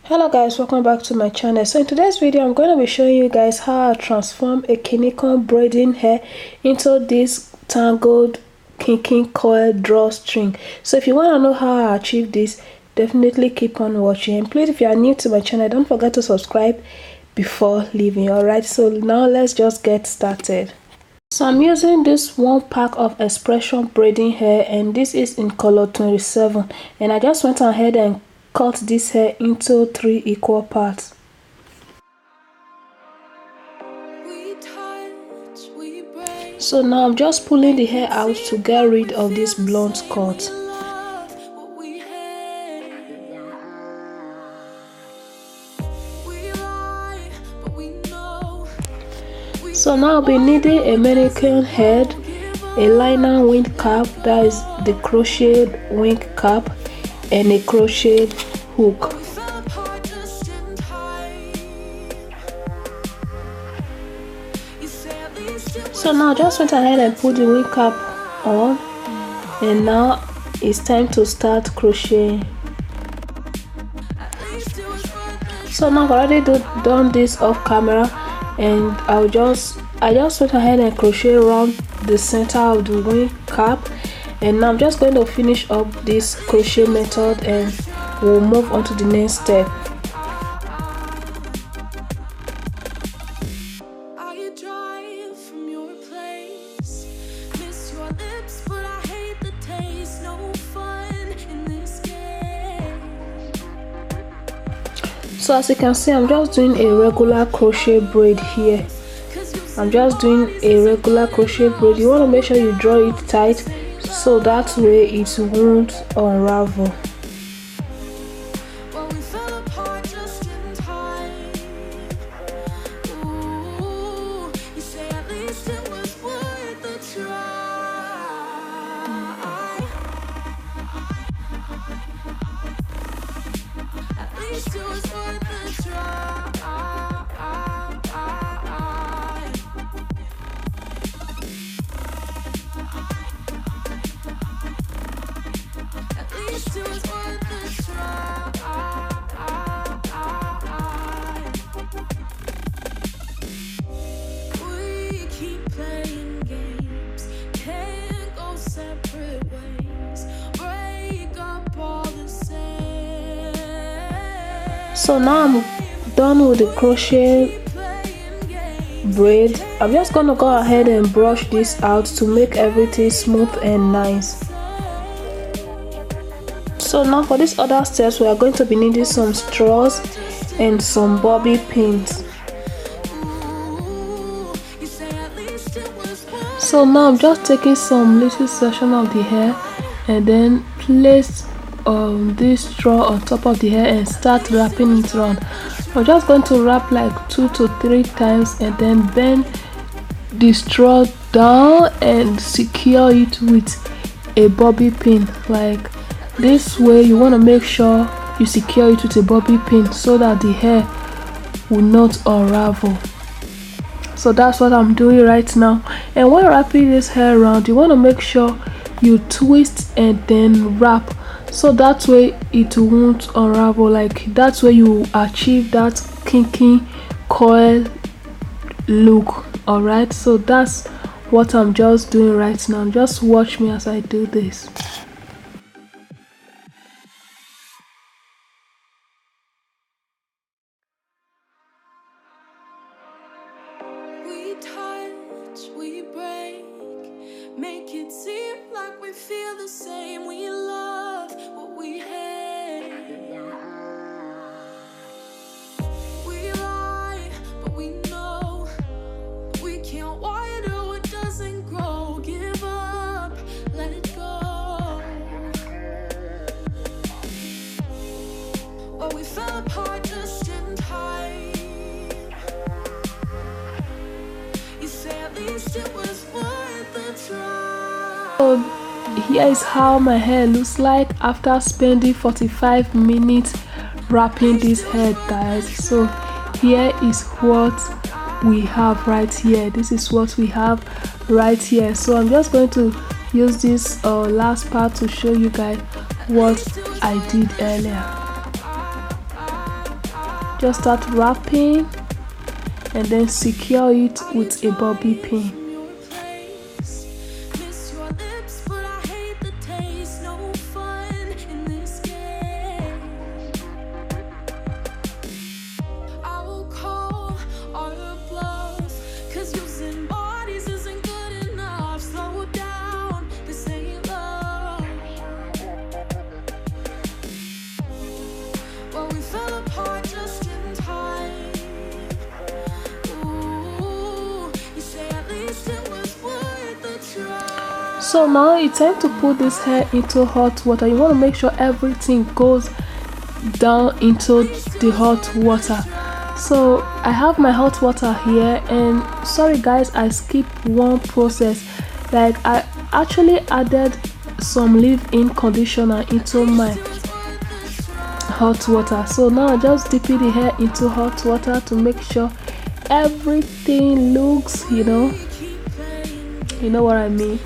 Hello guys, welcome back to my channel. So in today's video I'm going to be showing you guys how I transform a Kinky braiding hair into this tangled Kinky coil drawstring. So if you want to know how I achieve this, definitely keep on watching. And please, if you are new to my channel, don't forget to subscribe before leaving. Alright, so now let's just get started. So I'm using this one pack of expression braiding hair, and this is in color 27, and I just went ahead and cut this hair into 3 equal parts. So now I'm just pulling the hair out to get rid of this blunt cut. So now I'll be needing a mannequin head, a liner wing cap, that is the crochet wing cap, and a crochet hook. So now I just went ahead and put the wing cap on, and now it's time to start crocheting. So now I've already done this off camera, and I just went ahead and crochet around the center of the wing cap, and now I'm just going to finish up this crochet method and we'll move on to the next step. So as you can see, I'm just doing a regular crochet braid here. I'm just doing a regular crochet braid. You want to make sure you draw it tight so that way it won't unravel. So now I'm done with the crochet braid. I'm just gonna go ahead and brush this out to make everything smooth and nice. So now for these other steps, we are going to be needing some straws and some bobby pins. So now I'm just taking some little section of the hair and then place this straw on top of the hair and start wrapping it around. I'm just going to wrap like 2 to 3 times and then bend the straw down and secure it with a bobby pin. Like this way, you want to make sure you secure it with a bobby pin so that the hair will not unravel. So that's what I'm doing right now. And when wrapping this hair around, you want to make sure you twist and then wrap, so that way it won't unravel. Like that way you achieve that kinky coil look. Alright, so that's what I'm just doing right now. Just watch me as I do this. We touch, we break, make it seem like we feel the same. We love what we hate. We lie, but we know we can't water what doesn't grow. Give up, let it go. Well, we fell apart just in time. You say at least it was worth the try. So here is how my hair looks like after spending 45 minutes wrapping this hair, guys. So here is what we have right here. This is what we have right here. So I'm just going to use this last part to show you guys what I did earlier. just start wrapping and then secure it with a bobby pin. So now it's time to put this hair into hot water. You want to make sure everything goes down into the hot water. So I have my hot water here, and sorry guys, I skipped one process. Like I actually added some leave-in conditioner into my hot water. So now I just dip the hair into hot water to make sure everything looks, you know what I mean.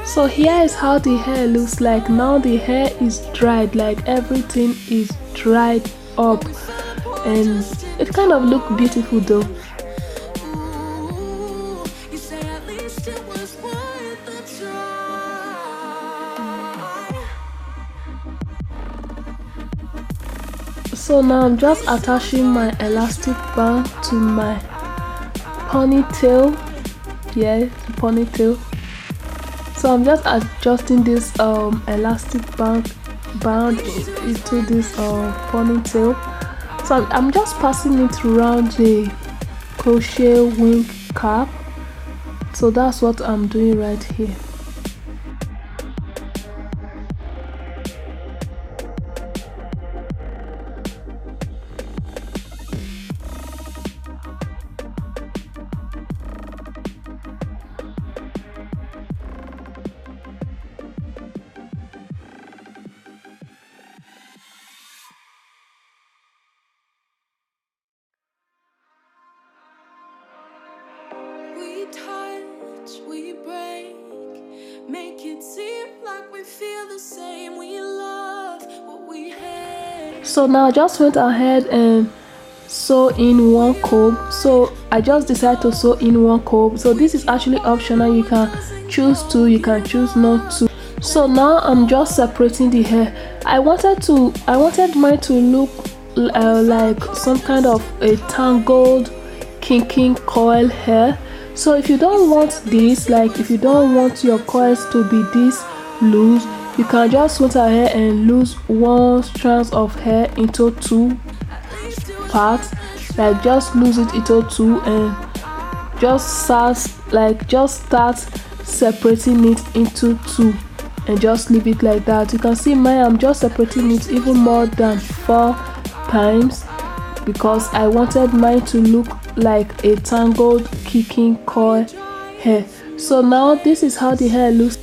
So here is how the hair looks like. Now the hair is dried, like everything is dried up, and it kind of looks beautiful though. So now I'm just attaching my elastic band to my ponytail. Yeah, ponytail. So I'm just adjusting this elastic band into this ponytail. So I'm just passing it around the crochet wing cap. So that's what I'm doing right here. We break, make it seem like we feel the same. We love what we hate. So now I just went ahead and sew in one comb. So I just decided to sew in one comb. So this is actually optional. You can choose to, you can choose not to. So now I'm just separating the hair. I wanted mine to look like some kind of a tangled kinky coil hair. So if you don't want this, like if you don't want your coils to be this loose, you can just went ahead and lose one strand of hair into two parts. Like just lose it into two and just start separating it into two and just leave it like that. You can see mine, I'm just separating it even more than 4 times because I wanted mine to look like a tangled kicking coil hair. So now this is how the hair looks.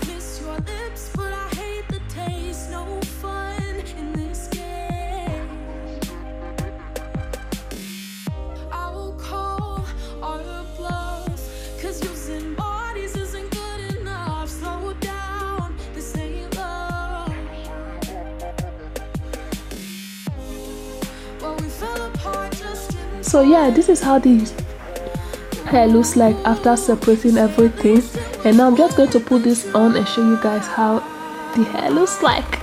So yeah, this is how the hair looks like after separating everything. And now I'm just going to put this on and show you guys how the hair looks like.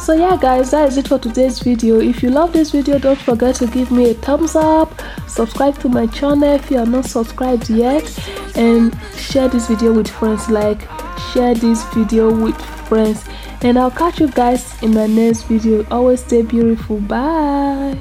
So yeah guys, that is it for today's video. If you love this video, don't forget to give me a thumbs up, subscribe to my channel if you are not subscribed yet, and share this video with friends. Share this video with friends, and I'll catch you guys in my next video. Always stay beautiful. Bye.